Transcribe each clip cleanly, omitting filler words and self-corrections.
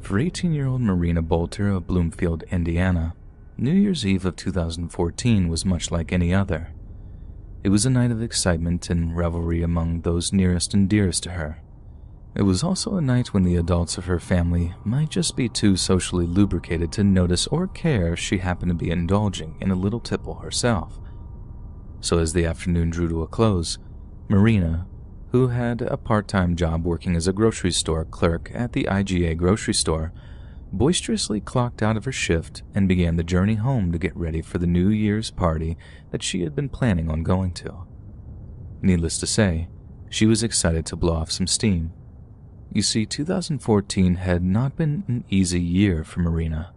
For 18-year-old Marina Bolter of Bloomfield, Indiana, New Year's Eve of 2014 was much like any other. It was a night of excitement and revelry among those nearest and dearest to her. It was also a night when the adults of her family might just be too socially lubricated to notice or care if she happened to be indulging in a little tipple herself. So as the afternoon drew to a close, Marina, who had a part-time job working as a grocery store clerk at the IGA grocery store, boisterously clocked out of her shift and began the journey home to get ready for the New Year's party that she had been planning on going to. Needless to say, she was excited to blow off some steam. You see, 2014 had not been an easy year for Marina.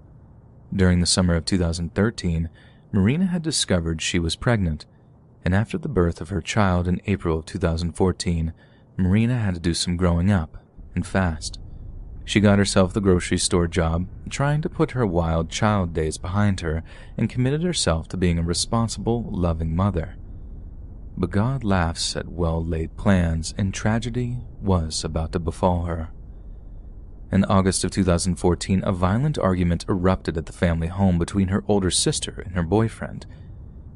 During the summer of 2013, Marina had discovered she was pregnant, and after the birth of her child in April of 2014, Marina had to do some growing up, and fast. She got herself the grocery store job, trying to put her wild child days behind her, and committed herself to being a responsible, loving mother. But God laughs at well-laid plans, and tragedy was about to befall her. In August of 2014, a violent argument erupted at the family home between her older sister and her boyfriend.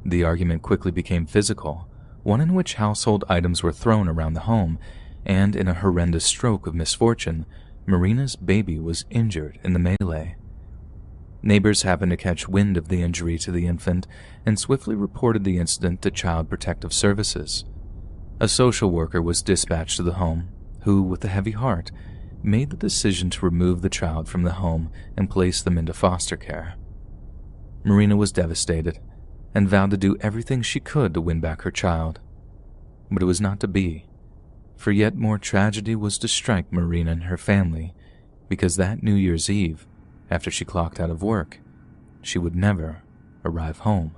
The argument quickly became physical, one in which household items were thrown around the home, and in a horrendous stroke of misfortune, Marina's baby was injured in the melee. Neighbors happened to catch wind of the injury to the infant and swiftly reported the incident to Child Protective Services. A social worker was dispatched to the home, who, with a heavy heart, made the decision to remove the child from the home and place them into foster care. Marina was devastated and vowed to do everything she could to win back her child. But it was not to be, for yet more tragedy was to strike Marina and her family, because that New Year's Eve, after she clocked out of work, she would never arrive home.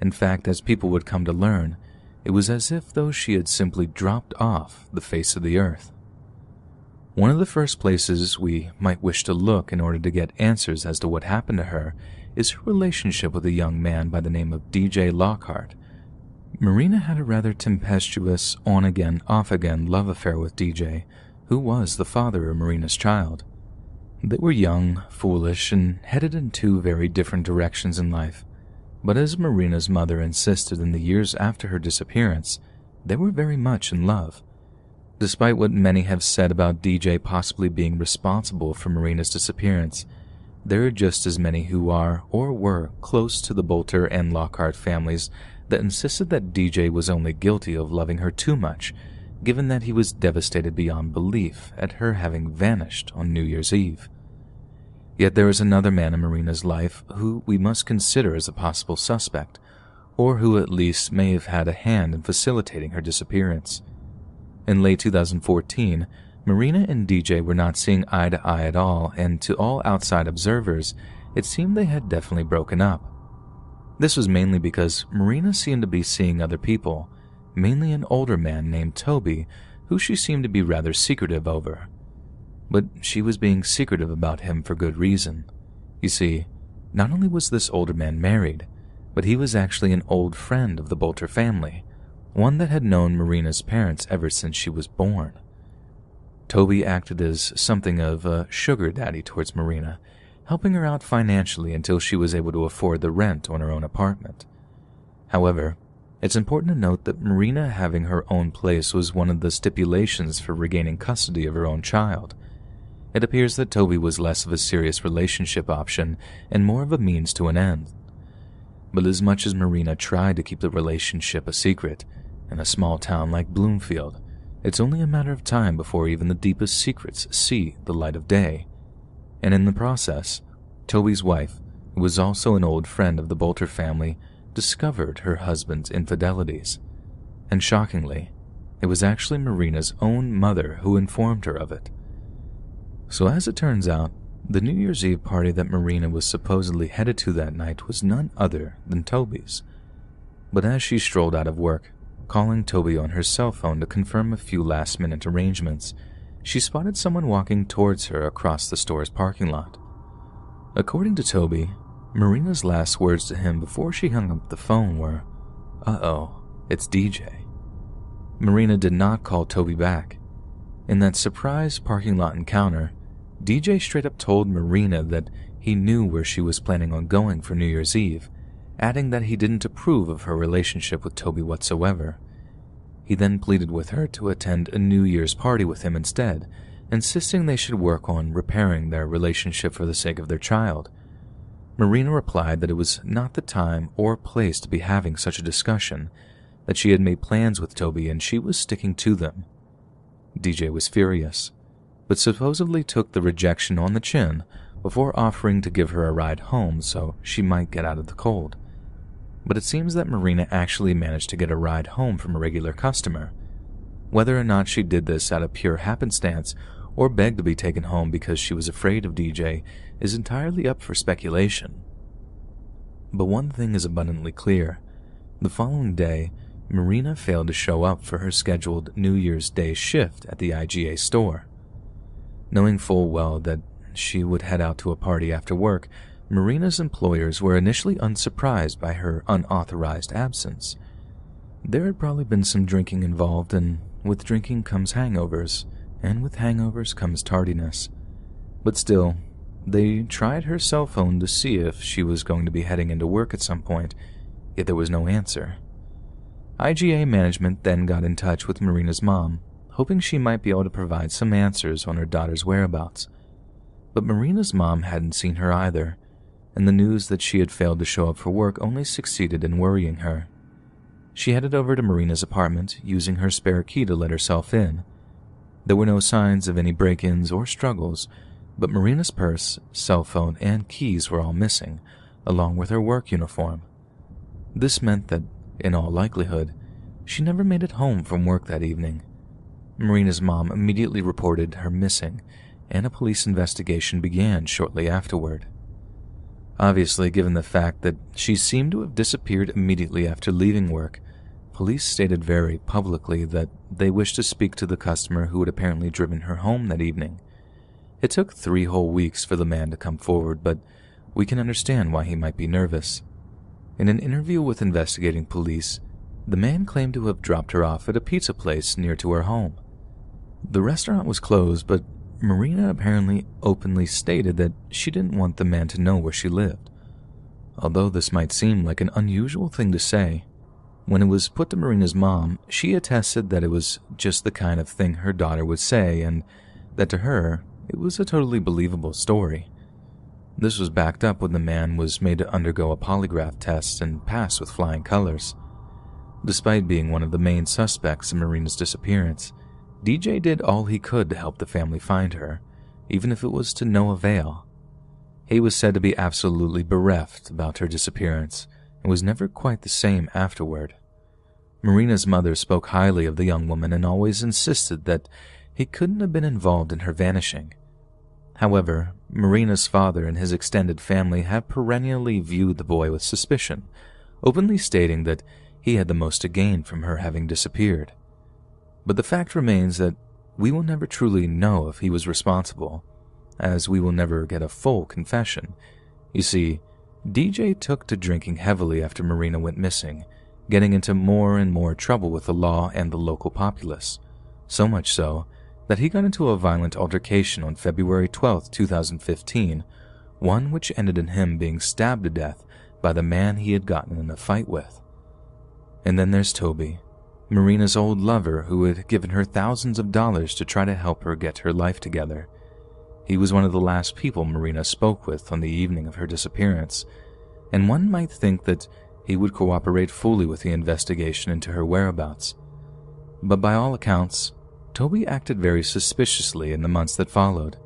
In fact, as people would come to learn, it was as if though she had simply dropped off the face of the earth. One of the first places we might wish to look in order to get answers as to what happened to her is her relationship with a young man by the name of DJ Lockhart. Marina had a rather tempestuous, on-again, off-again love affair with DJ, who was the father of Marina's child. They were young, foolish, and headed in two very different directions in life, but as Marina's mother insisted in the years after her disappearance, they were very much in love. Despite what many have said about DJ possibly being responsible for Marina's disappearance, there are just as many who are, or were, close to the Bolter and Lockhart families that insisted that DJ was only guilty of loving her too much, given that he was devastated beyond belief at her having vanished on New Year's Eve. Yet there is another man in Marina's life who we must consider as a possible suspect, or who at least may have had a hand in facilitating her disappearance. In late 2014, Marina and DJ were not seeing eye to eye at all, and to all outside observers, it seemed they had definitely broken up. This was mainly because Marina seemed to be seeing other people, mainly an older man named Toby, who she seemed to be rather secretive over. But she was being secretive about him for good reason. You see, not only was this older man married, but he was actually an old friend of the Bolter family, one that had known Marina's parents ever since she was born. Toby acted as something of a sugar daddy towards Marina, helping her out financially until she was able to afford the rent on her own apartment. However, it's important to note that Marina having her own place was one of the stipulations for regaining custody of her own child. It appears that Toby was less of a serious relationship option and more of a means to an end. But as much as Marina tried to keep the relationship a secret, in a small town like Bloomfield, it's only a matter of time before even the deepest secrets see the light of day. And in the process, Toby's wife, who was also an old friend of the Bolter family, discovered her husband's infidelities. And shockingly, it was actually Marina's own mother who informed her of it. So as it turns out, the New Year's Eve party that Marina was supposedly headed to that night was none other than Toby's. But as she strolled out of work, calling Toby on her cell phone to confirm a few last-minute arrangements, she spotted someone walking towards her across the store's parking lot. According to Toby, Marina's last words to him before she hung up the phone were, "Uh-oh, it's DJ." Marina did not call Toby back. In that surprise parking lot encounter, DJ straight up told Marina that he knew where she was planning on going for New Year's Eve, adding that he didn't approve of her relationship with Toby whatsoever. He then pleaded with her to attend a New Year's party with him instead, insisting they should work on repairing their relationship for the sake of their child. Marina replied that it was not the time or place to be having such a discussion, that she had made plans with Toby and she was sticking to them. DJ was furious, but supposedly took the rejection on the chin before offering to give her a ride home so she might get out of the cold. But it seems that Marina actually managed to get a ride home from a regular customer. Whether or not she did this out of pure happenstance or begged to be taken home because she was afraid of DJ is entirely up for speculation. But one thing is abundantly clear. The following day, Marina failed to show up for her scheduled New Year's Day shift at the IGA store. Knowing full well that she would head out to a party after work, Marina's employers were initially unsurprised by her unauthorized absence. There had probably been some drinking involved, and with drinking comes hangovers, and with hangovers comes tardiness. But still, they tried her cell phone to see if she was going to be heading into work at some point, yet there was no answer. IGA management then got in touch with Marina's mom, hoping she might be able to provide some answers on her daughter's whereabouts. But Marina's mom hadn't seen her either, and the news that she had failed to show up for work only succeeded in worrying her. She headed over to Marina's apartment, using her spare key to let herself in. There were no signs of any break-ins or struggles, but Marina's purse, cell phone, and keys were all missing, along with her work uniform. This meant that, in all likelihood, she never made it home from work that evening. Marina's mom immediately reported her missing, and a police investigation began shortly afterward. Obviously, given the fact that she seemed to have disappeared immediately after leaving work, police stated very publicly that they wished to speak to the customer who had apparently driven her home that evening. It took 3 whole weeks for the man to come forward, but we can understand why he might be nervous. In an interview with investigating police, the man claimed to have dropped her off at a pizza place near to her home. The restaurant was closed, but Marina apparently openly stated that she didn't want the man to know where she lived. Although this might seem like an unusual thing to say, when it was put to Marina's mom, she attested that it was just the kind of thing her daughter would say, and that to her, it was a totally believable story. This was backed up when the man was made to undergo a polygraph test and passed with flying colors. Despite being one of the main suspects in Marina's disappearance, DJ did all he could to help the family find her, even if it was to no avail. He was said to be absolutely bereft about her disappearance and was never quite the same afterward. Marina's mother spoke highly of the young woman and always insisted that he couldn't have been involved in her vanishing. However, Marina's father and his extended family have perennially viewed the boy with suspicion, openly stating that he had the most to gain from her having disappeared. But the fact remains that we will never truly know if he was responsible, as we will never get a full confession. You see, DJ took to drinking heavily after Marina went missing, getting into more and more trouble with the law and the local populace, so much so that he got into a violent altercation on February 12, 2015, one which ended in him being stabbed to death by the man he had gotten in a fight with. And then there's Toby, Marina's old lover who had given her thousands of dollars to try to help her get her life together. He was one of the last people Marina spoke with on the evening of her disappearance, and one might think that he would cooperate fully with the investigation into her whereabouts. But by all accounts, Toby acted very suspiciously in the months that followed.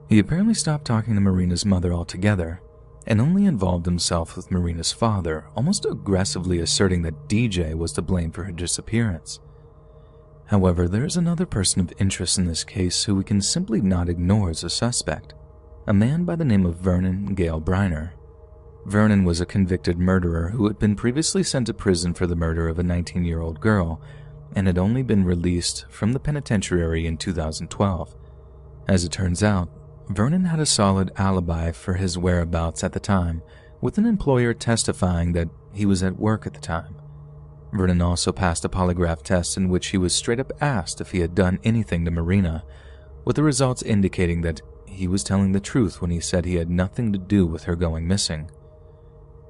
He apparently stopped talking to Marina's mother altogether, and only involved himself with Marina's father, almost aggressively asserting that DJ was to blame for her disappearance. However, there is another person of interest in this case who we can simply not ignore as a suspect, a man by the name of Vernon Gale Briner. Vernon was a convicted murderer who had been previously sent to prison for the murder of a 19-year-old girl and had only been released from the penitentiary in 2012. As it turns out, Vernon had a solid alibi for his whereabouts at the time, with an employer testifying that he was at work at the time. Vernon also passed a polygraph test in which he was straight up asked if he had done anything to Marina, with the results indicating that he was telling the truth when he said he had nothing to do with her going missing.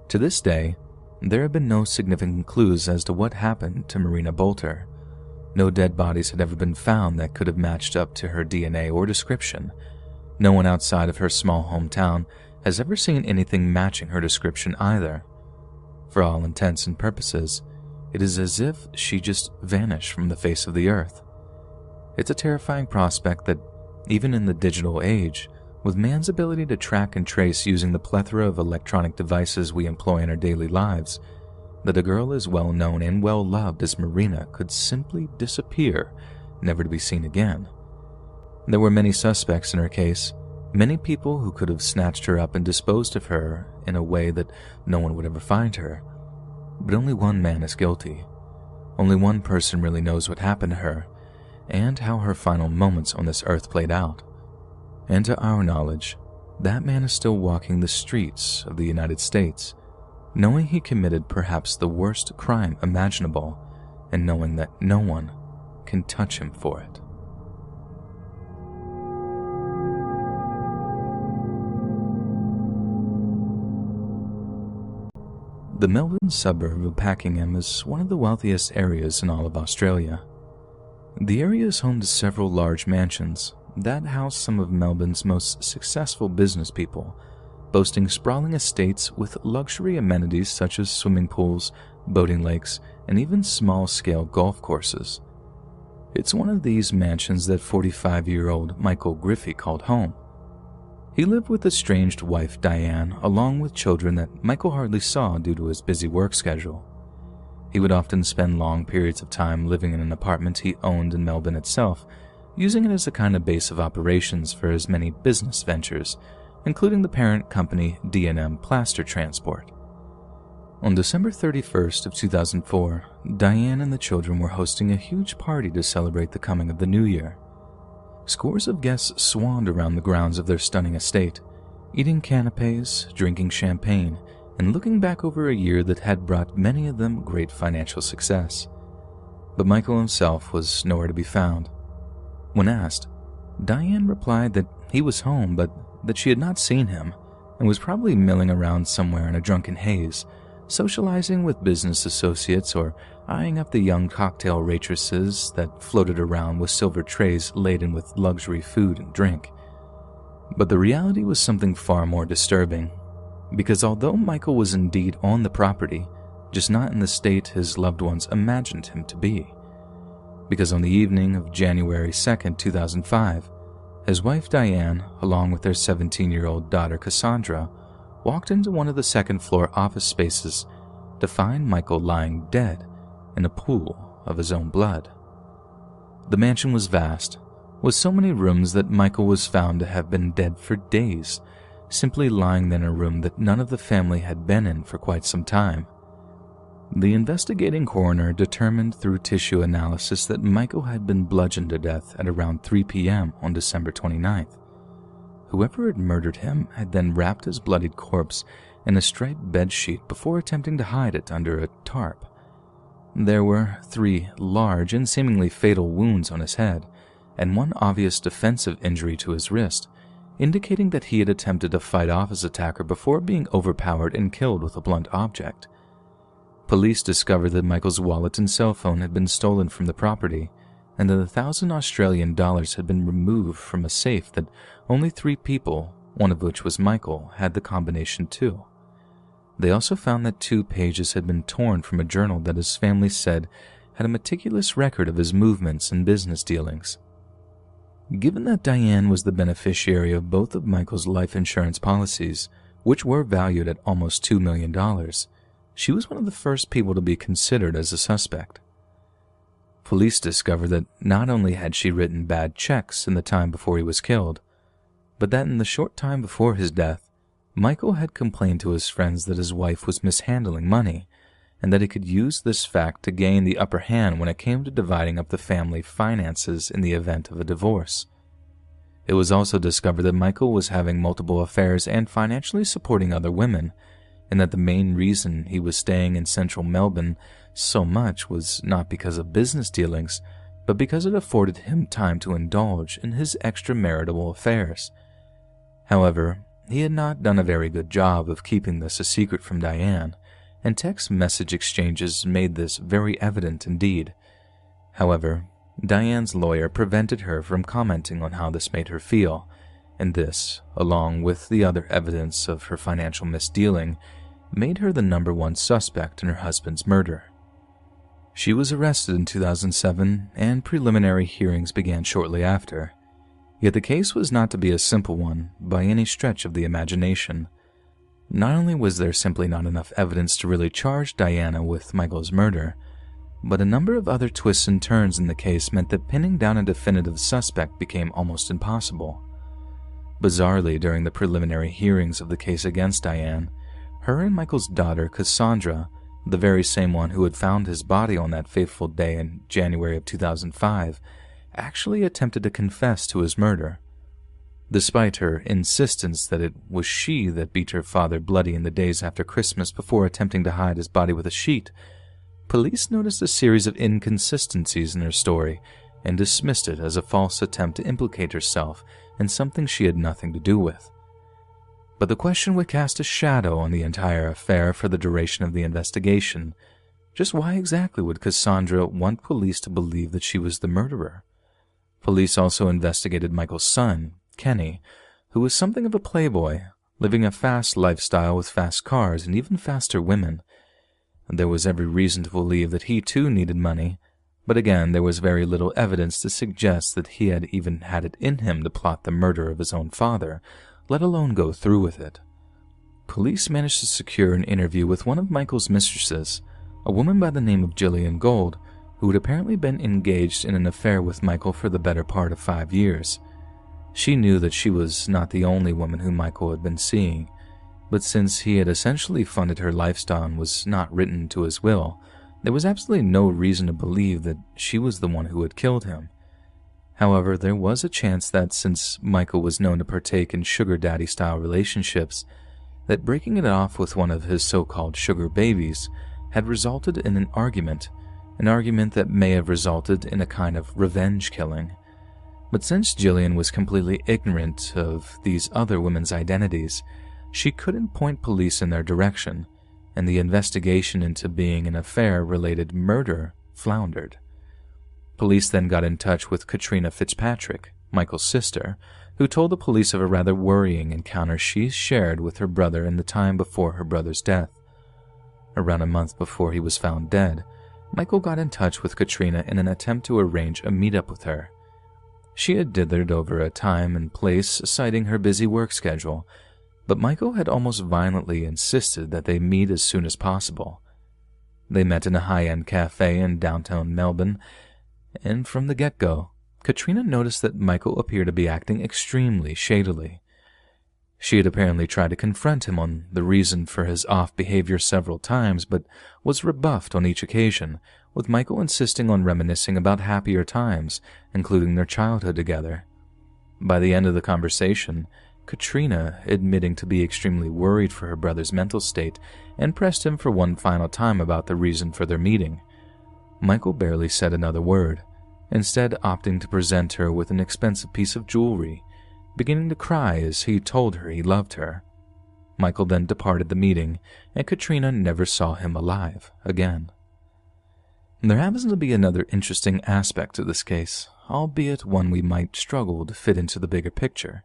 To this day, there have been no significant clues as to what happened to Marina Bolter. No dead bodies had ever been found that could have matched up to her DNA or description. No one outside of her small hometown has ever seen anything matching her description either. For all intents and purposes, it is as if she just vanished from the face of the earth. It's a terrifying prospect that, even in the digital age, with man's ability to track and trace using the plethora of electronic devices we employ in our daily lives, that a girl as well known and well loved as Marina could simply disappear, never to be seen again. There were many suspects in her case, many people who could have snatched her up and disposed of her in a way that no one would ever find her. But only one man is guilty. Only one person really knows what happened to her, and how her final moments on this earth played out. And to our knowledge, that man is still walking the streets of the United States, knowing he committed perhaps the worst crime imaginable, and knowing that no one can touch him for it. The Melbourne suburb of Pakenham is one of the wealthiest areas in all of Australia. The area is home to several large mansions that house some of Melbourne's most successful business people, boasting sprawling estates with luxury amenities such as swimming pools, boating lakes, and even small-scale golf courses. It's one of these mansions that 45-year-old Michael Griffey called home. He lived with estranged wife Diane, along with children that Michael hardly saw due to his busy work schedule. He would often spend long periods of time living in an apartment he owned in Melbourne itself, using it as a kind of base of operations for his many business ventures, including the parent company D&M Plaster Transport. On December 31st of 2004, Diane and the children were hosting a huge party to celebrate the coming of the new year. Scores of guests swarmed around the grounds of their stunning estate, eating canapes, drinking champagne, and looking back over a year that had brought many of them great financial success. But Michael himself was nowhere to be found. When asked, Diane replied that he was home, but that she had not seen him, and was probably milling around somewhere in a drunken haze, socializing with business associates or eyeing up the young cocktail waitresses that floated around with silver trays laden with luxury food and drink. But the reality was something far more disturbing, because although Michael was indeed on the property, just not in the state his loved ones imagined him to be. Because on the evening of January 2nd, 2005, his wife Diane, along with their 17-year-old daughter Cassandra, walked into one of the second-floor office spaces to find Michael lying dead in a pool of his own blood. The mansion was vast, with so many rooms that Michael was found to have been dead for days, simply lying in a room that none of the family had been in for quite some time. The investigating coroner determined through tissue analysis that Michael had been bludgeoned to death at around 3 p.m. on December 29th. Whoever had murdered him had then wrapped his bloodied corpse in a striped bedsheet before attempting to hide it under a tarp. There were 3 large and seemingly fatal wounds on his head, and one obvious defensive injury to his wrist, indicating that he had attempted to fight off his attacker before being overpowered and killed with a blunt object. Police discovered that Michael's wallet and cell phone had been stolen from the property, and that $1,000 had been removed from a safe that only 3 people, one of which was Michael, had the combination to. They also found that 2 pages had been torn from a journal that his family said had a meticulous record of his movements and business dealings. Given that Diane was the beneficiary of both of Michael's life insurance policies, which were valued at almost $2 million, she was one of the first people to be considered as a suspect. Police discovered that not only had she written bad checks in the time before he was killed, but that in the short time before his death, Michael had complained to his friends that his wife was mishandling money, and that he could use this fact to gain the upper hand when it came to dividing up the family finances in the event of a divorce. It was also discovered that Michael was having multiple affairs and financially supporting other women, and that the main reason he was staying in central Melbourne so much was not because of business dealings, but because it afforded him time to indulge in his extramarital affairs, However, he had not done a very good job of keeping this a secret from Diane, and text message exchanges made this very evident indeed. However, Diane's lawyer prevented her from commenting on how this made her feel, and this, along with the other evidence of her financial misdealing, made her the #1 suspect in her husband's murder. She was arrested in 2007, and preliminary hearings began shortly after. Yet the case was not to be a simple one by any stretch of the imagination. Not only was there simply not enough evidence to really charge Diana with Michael's murder, but a number of other twists and turns in the case meant that pinning down a definitive suspect became almost impossible. Bizarrely, during the preliminary hearings of the case against Diane, her and Michael's daughter, Cassandra, the very same one who had found his body on that fateful day in January of 2005, actually attempted to confess to his murder. Despite her insistence that it was she that beat her father bloody in the days after Christmas before attempting to hide his body with a sheet, police noticed a series of inconsistencies in her story and dismissed it as a false attempt to implicate herself in something she had nothing to do with. But the question would cast a shadow on the entire affair for the duration of the investigation. Just why exactly would Cassandra want police to believe that she was the murderer? Police also investigated Michael's son, Kenny, who was something of a playboy, living a fast lifestyle with fast cars and even faster women. There was every reason to believe that he too needed money, but again there was very little evidence to suggest that he had even had it in him to plot the murder of his own father, let alone go through with it. Police managed to secure an interview with one of Michael's mistresses, a woman by the name of Jillian Gold, who had apparently been engaged in an affair with Michael for the better part of 5 years. She knew that she was not the only woman whom Michael had been seeing, but since he had essentially funded her lifestyle and was not written to his will, there was absolutely no reason to believe that she was the one who had killed him. However, there was a chance that since Michael was known to partake in sugar daddy-style relationships, that breaking it off with one of his so-called sugar babies had resulted in an argument that may have resulted in a kind of revenge killing. But since Jillian was completely ignorant of these other women's identities, she couldn't point police in their direction, and the investigation into being an affair-related murder floundered. Police then got in touch with Katrina Fitzpatrick, Michael's sister, who told the police of a rather worrying encounter she shared with her brother in the time before her brother's death. Around a month before he was found dead, Michael got in touch with Katrina in an attempt to arrange a meetup with her. She had dithered over a time and place, citing her busy work schedule, but Michael had almost violently insisted that they meet as soon as possible. They met in a high-end cafe in downtown Melbourne, and from the get-go, Katrina noticed that Michael appeared to be acting extremely shadily. She had apparently tried to confront him on the reason for his off behavior several times, but was rebuffed on each occasion, with Michael insisting on reminiscing about happier times, including their childhood together. By the end of the conversation, Katrina, admitting to be extremely worried for her brother's mental state, and pressed him for one final time about the reason for their meeting. Michael barely said another word, instead opting to present her with an expensive piece of jewelry, beginning to cry as he told her he loved her. Michael then departed the meeting, and Katrina never saw him alive again. There happens to be another interesting aspect to this case, albeit one we might struggle to fit into the bigger picture.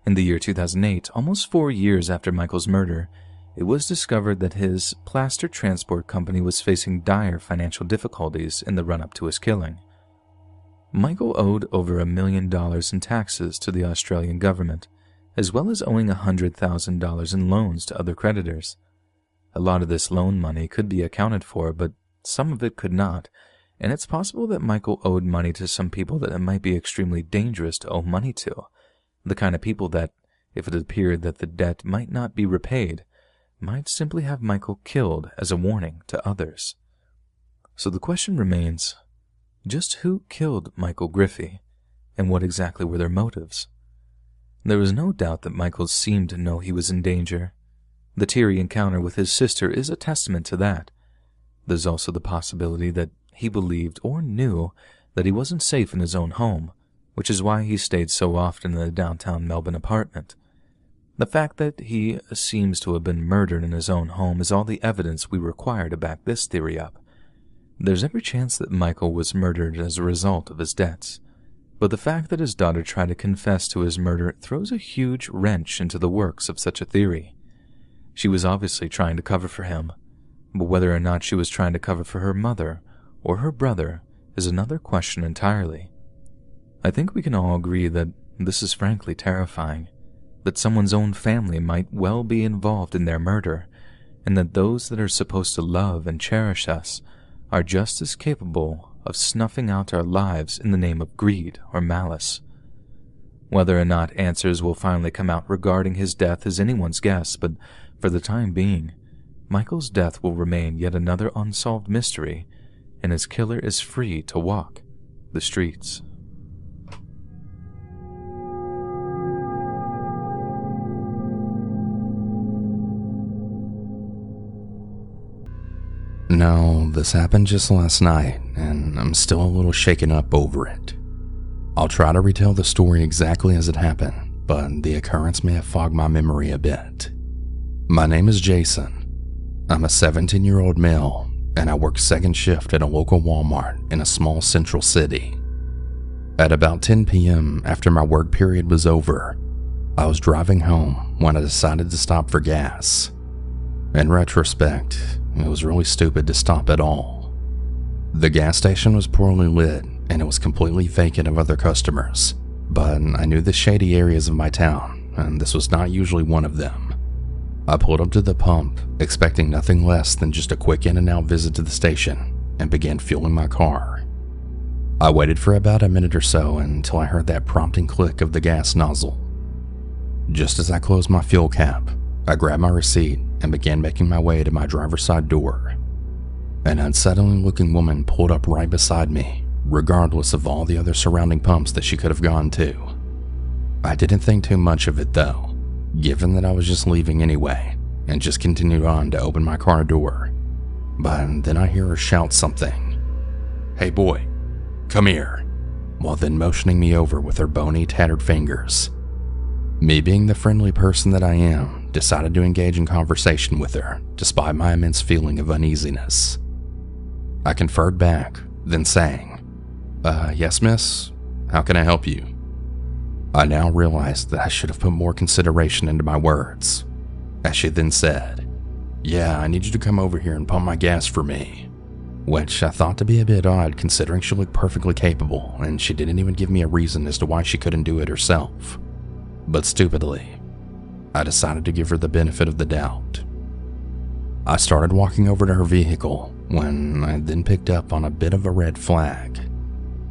In the year 2008, almost 4 years after Michael's murder, it was discovered that his plaster transport company was facing dire financial difficulties in the run-up to his killing. Michael owed over $1 million in taxes to the Australian government, as well as owing $100,000 in loans to other creditors. A lot of this loan money could be accounted for, but some of it could not, and it's possible that Michael owed money to some people that it might be extremely dangerous to owe money to, the kind of people that, if it appeared that the debt might not be repaid, might simply have Michael killed as a warning to others. So the question remains, just who killed Michael Griffey, and what exactly were their motives? There was no doubt that Michael seemed to know he was in danger. The teary encounter with his sister is a testament to that. There's also the possibility that he believed or knew that he wasn't safe in his own home, which is why he stayed so often in the downtown Melbourne apartment. The fact that he seems to have been murdered in his own home is all the evidence we require to back this theory up. There's every chance that Michael was murdered as a result of his debts, but the fact that his daughter tried to confess to his murder throws a huge wrench into the works of such a theory. She was obviously trying to cover for him, but whether or not she was trying to cover for her mother or her brother is another question entirely. I think we can all agree that this is frankly terrifying, that someone's own family might well be involved in their murder, and that those that are supposed to love and cherish us are just as capable of snuffing out our lives in the name of greed or malice. Whether or not answers will finally come out regarding his death is anyone's guess, but for the time being, Michael's death will remain yet another unsolved mystery, and his killer is free to walk the streets. No, this happened just last night, and I'm still a little shaken up over it. I'll try to retell the story exactly as it happened, but the occurrence may have fogged my memory a bit. My name is Jason. I'm a 17-year-old male, and I work second shift at a local Walmart in a small central city. At about 10 p.m. after my work period was over, I was driving home when I decided to stop for gas. In retrospect, it was really stupid to stop at all. The gas station was poorly lit and it was completely vacant of other customers, but I knew the shady areas of my town, and this was not usually one of them. I pulled up to the pump, expecting nothing less than just a quick in and out visit to the station, and began fueling my car. I waited for about a minute or so until I heard that prompting click of the gas nozzle. Just as I closed my fuel cap, I grabbed my receipt and began making my way to my driver's side door. An unsettling looking woman pulled up right beside me, regardless of all the other surrounding pumps that she could have gone to. I didn't think too much of it though, given that I was just leaving anyway, and just continued on to open my car door. But then I hear her shout something. "Hey boy, come here," while then motioning me over with her bony, tattered fingers. Me being the friendly person that I am, decided to engage in conversation with her, despite my immense feeling of uneasiness. I conferred back, then sang, "Yes, miss? How can I help you?" I now realized that I should have put more consideration into my words, as she then said, "Yeah, I need you to come over here and pump my gas for me," which I thought to be a bit odd considering she looked perfectly capable and she didn't even give me a reason as to why she couldn't do it herself. But stupidly, I decided to give her the benefit of the doubt. I started walking over to her vehicle when I then picked up on a bit of a red flag.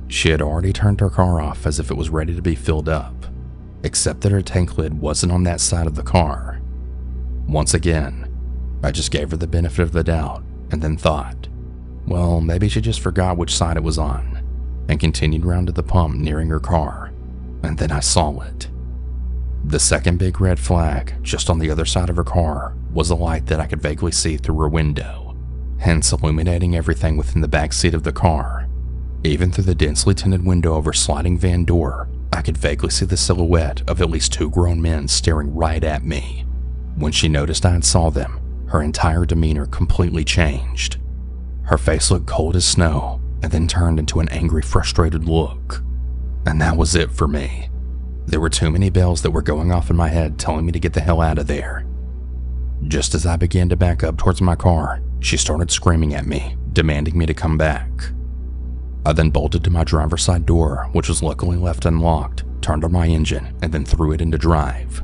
She had already turned her car off as if it was ready to be filled up, except that her tank lid wasn't on that side of the car. Once again, I just gave her the benefit of the doubt and then thought, well, maybe she just forgot which side it was on, and continued round to the pump nearing her car, and then I saw it. The second big red flag, just on the other side of her car, was a light that I could vaguely see through her window, hence illuminating everything within the back seat of the car. Even through the densely tinted window of her sliding van door, I could vaguely see the silhouette of at least two grown men staring right at me. When she noticed I had saw them, her entire demeanor completely changed. Her face looked cold as snow, and then turned into an angry, frustrated look. And that was it for me. There were too many bells that were going off in my head telling me to get the hell out of there. Just as I began to back up towards my car, she started screaming at me, demanding me to come back. I then bolted to my driver's side door, which was luckily left unlocked, turned on my engine, and then threw it into drive.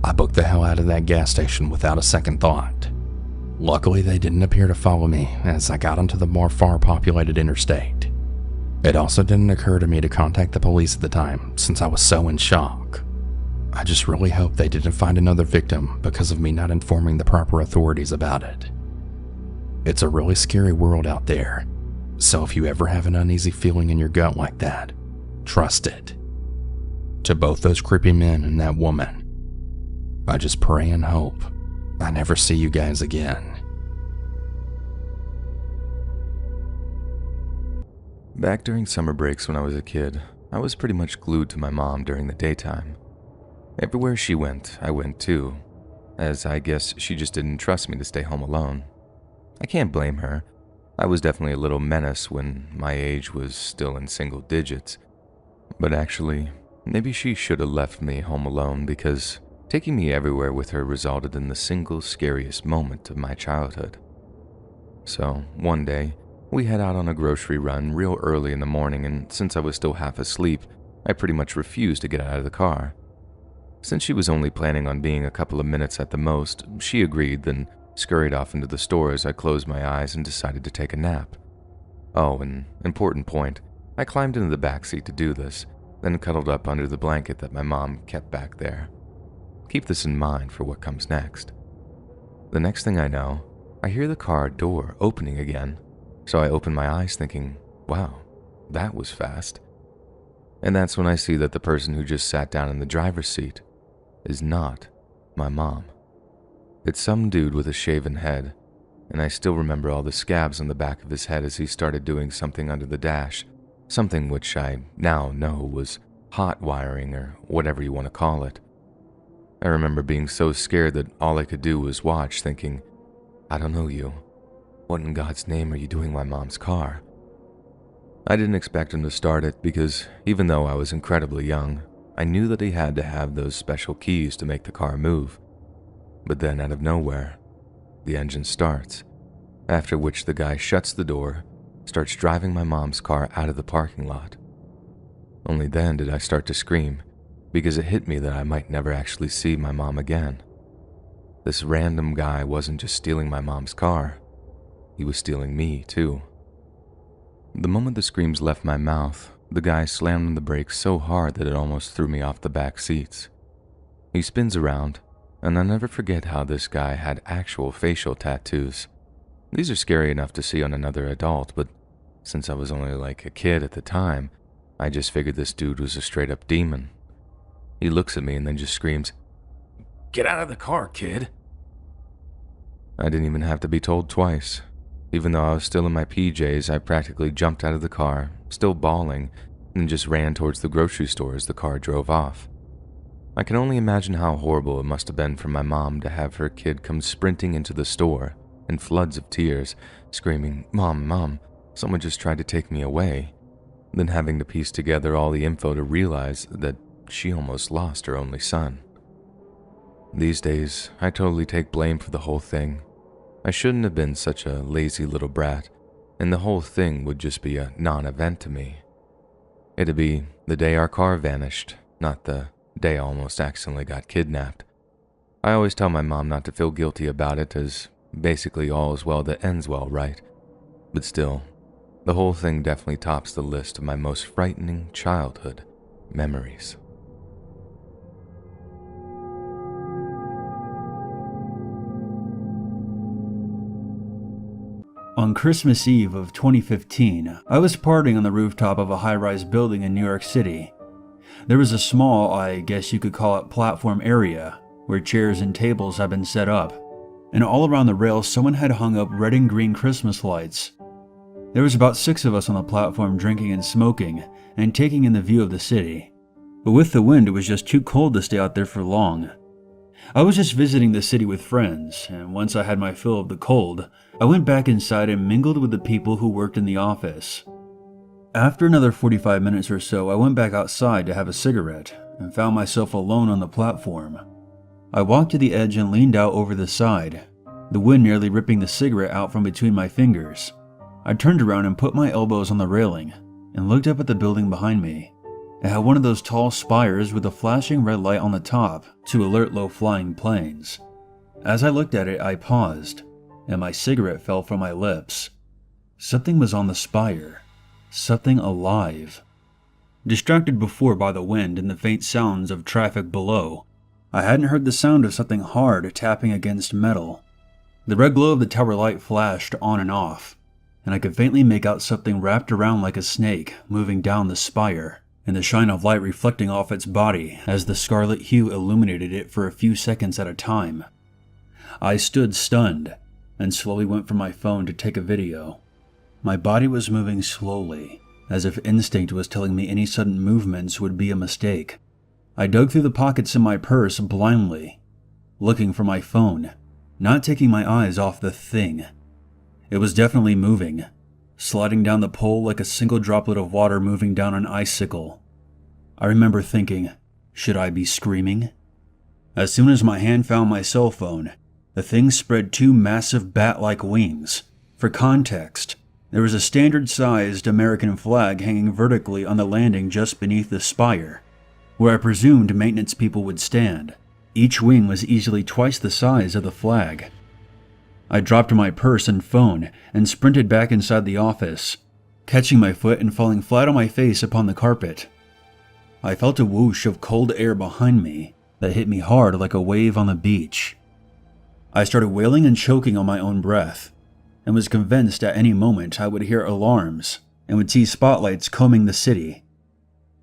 I booked the hell out of that gas station without a second thought. Luckily, they didn't appear to follow me as I got onto the more far-populated interstate. It also didn't occur to me to contact the police at the time since I was so in shock. I just really hope they didn't find another victim because of me not informing the proper authorities about it. It's a really scary world out there, so if you ever have an uneasy feeling in your gut like that, trust it. To both those creepy men and that woman, I just pray and hope I never see you guys again. Back during summer breaks when I was a kid, I was pretty much glued to my mom during the daytime. Everywhere she went, I went too, as I guess she just didn't trust me to stay home alone. I can't blame her. I was definitely a little menace when my age was still in single digits. But actually, maybe she should have left me home alone, because taking me everywhere with her resulted in the single scariest moment of my childhood. So, one day, we head out on a grocery run real early in the morning, and since I was still half asleep, I pretty much refused to get out of the car. Since she was only planning on being a couple of minutes at the most, she agreed, then scurried off into the store as I closed my eyes and decided to take a nap. Oh, an important point, I climbed into the back seat to do this, then cuddled up under the blanket that my mom kept back there. Keep this in mind for what comes next. The next thing I know, I hear the car door opening again, so I open my eyes thinking, wow, that was fast. And that's when I see that the person who just sat down in the driver's seat is not my mom. It's some dude with a shaven head, and I still remember all the scabs on the back of his head as he started doing something under the dash, something which I now know was hot wiring or whatever you want to call it. I remember being so scared that all I could do was watch, thinking, I don't know you. What in God's name are you doing in my mom's car? I didn't expect him to start it because even though I was incredibly young, I knew that he had to have those special keys to make the car move. But then out of nowhere, the engine starts, after which the guy shuts the door, starts driving my mom's car out of the parking lot. Only then did I start to scream, because it hit me that I might never actually see my mom again. This random guy wasn't just stealing my mom's car, he was stealing me too. The moment the screams left my mouth, the guy slammed on the brakes so hard that it almost threw me off the back seats. He spins around, and I'll never forget how this guy had actual facial tattoos. These are scary enough to see on another adult, but since I was only like a kid at the time, I just figured this dude was a straight-up demon. He looks at me and then just screams, "Get out of the car, kid!" I didn't even have to be told twice. Even though I was still in my PJs, I practically jumped out of the car, still bawling, and just ran towards the grocery store as the car drove off. I can only imagine how horrible it must have been for my mom to have her kid come sprinting into the store in floods of tears, screaming, "Mom, Mom, someone just tried to take me away," then having to piece together all the info to realize that she almost lost her only son. These days, I totally take blame for the whole thing. I shouldn't have been such a lazy little brat, and the whole thing would just be a non-event to me. It'd be the day our car vanished, not the day I almost accidentally got kidnapped. I always tell my mom not to feel guilty about it, as basically all is well that ends well, right? But still, the whole thing definitely tops the list of my most frightening childhood memories. On Christmas Eve of 2015, I was partying on the rooftop of a high-rise building in New York City. There was a small, I guess you could call it, platform area, where chairs and tables had been set up, and all around the rails someone had hung up red and green Christmas lights. There was about 6 of us on the platform drinking and smoking, and taking in the view of the city. But with the wind, it was just too cold to stay out there for long. I was just visiting the city with friends, and once I had my fill of the cold, I went back inside and mingled with the people who worked in the office. After another 45 minutes or so, I went back outside to have a cigarette, and found myself alone on the platform. I walked to the edge and leaned out over the side, the wind nearly ripping the cigarette out from between my fingers. I turned around and put my elbows on the railing, and looked up at the building behind me. It had one of those tall spires with a flashing red light on the top to alert low-flying planes. As I looked at it, I paused, and my cigarette fell from my lips. Something was on the spire. Something alive. Distracted before by the wind and the faint sounds of traffic below, I hadn't heard the sound of something hard tapping against metal. The red glow of the tower light flashed on and off, and I could faintly make out something wrapped around like a snake moving down the spire, and the shine of light reflecting off its body as the scarlet hue illuminated it for a few seconds at a time. I stood stunned, and slowly went for my phone to take a video. My body was moving slowly, as if instinct was telling me any sudden movements would be a mistake. I dug through the pockets in my purse blindly, looking for my phone, not taking my eyes off the thing. It was definitely moving, sliding down the pole like a single droplet of water moving down an icicle. I remember thinking, should I be screaming? As soon as my hand found my cell phone, the thing spread two massive bat-like wings. For context, there was a standard-sized American flag hanging vertically on the landing just beneath the spire, where I presumed maintenance people would stand. Each wing was easily twice the size of the flag. I dropped my purse and phone and sprinted back inside the office, catching my foot and falling flat on my face upon the carpet. I felt a whoosh of cold air behind me that hit me hard like a wave on the beach. I started wailing and choking on my own breath, and was convinced at any moment I would hear alarms and would see spotlights combing the city.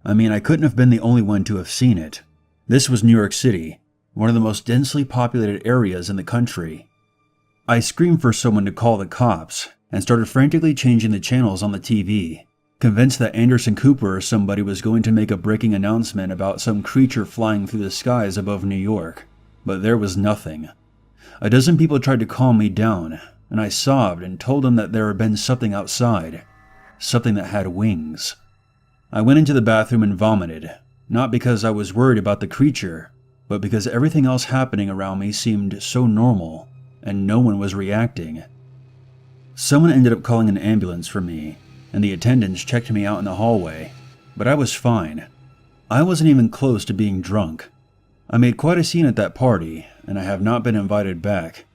I mean, I couldn't have been the only one to have seen it. This was New York City, one of the most densely populated areas in the country. I screamed for someone to call the cops and started frantically changing the channels on the TV, convinced that Anderson Cooper or somebody was going to make a breaking announcement about some creature flying through the skies above New York, but there was nothing. A dozen people tried to calm me down, and I sobbed and told them that there had been something outside, something that had wings. I went into the bathroom and vomited, not because I was worried about the creature, but because everything else happening around me seemed so normal, and no one was reacting. Someone ended up calling an ambulance for me, and the attendants checked me out in the hallway, but I was fine. I wasn't even close to being drunk. I made quite a scene at that party, and I have not been invited back.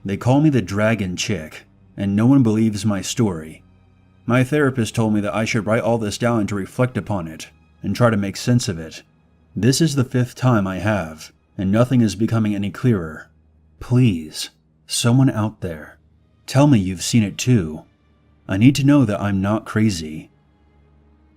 They call me the Dragon Chick, and no one believes my story. My therapist told me that I should write all this down to reflect upon it, and try to make sense of it. This is the 5th time I have, and nothing is becoming any clearer. Please, someone out there, tell me you've seen it too. I need to know that I'm not crazy.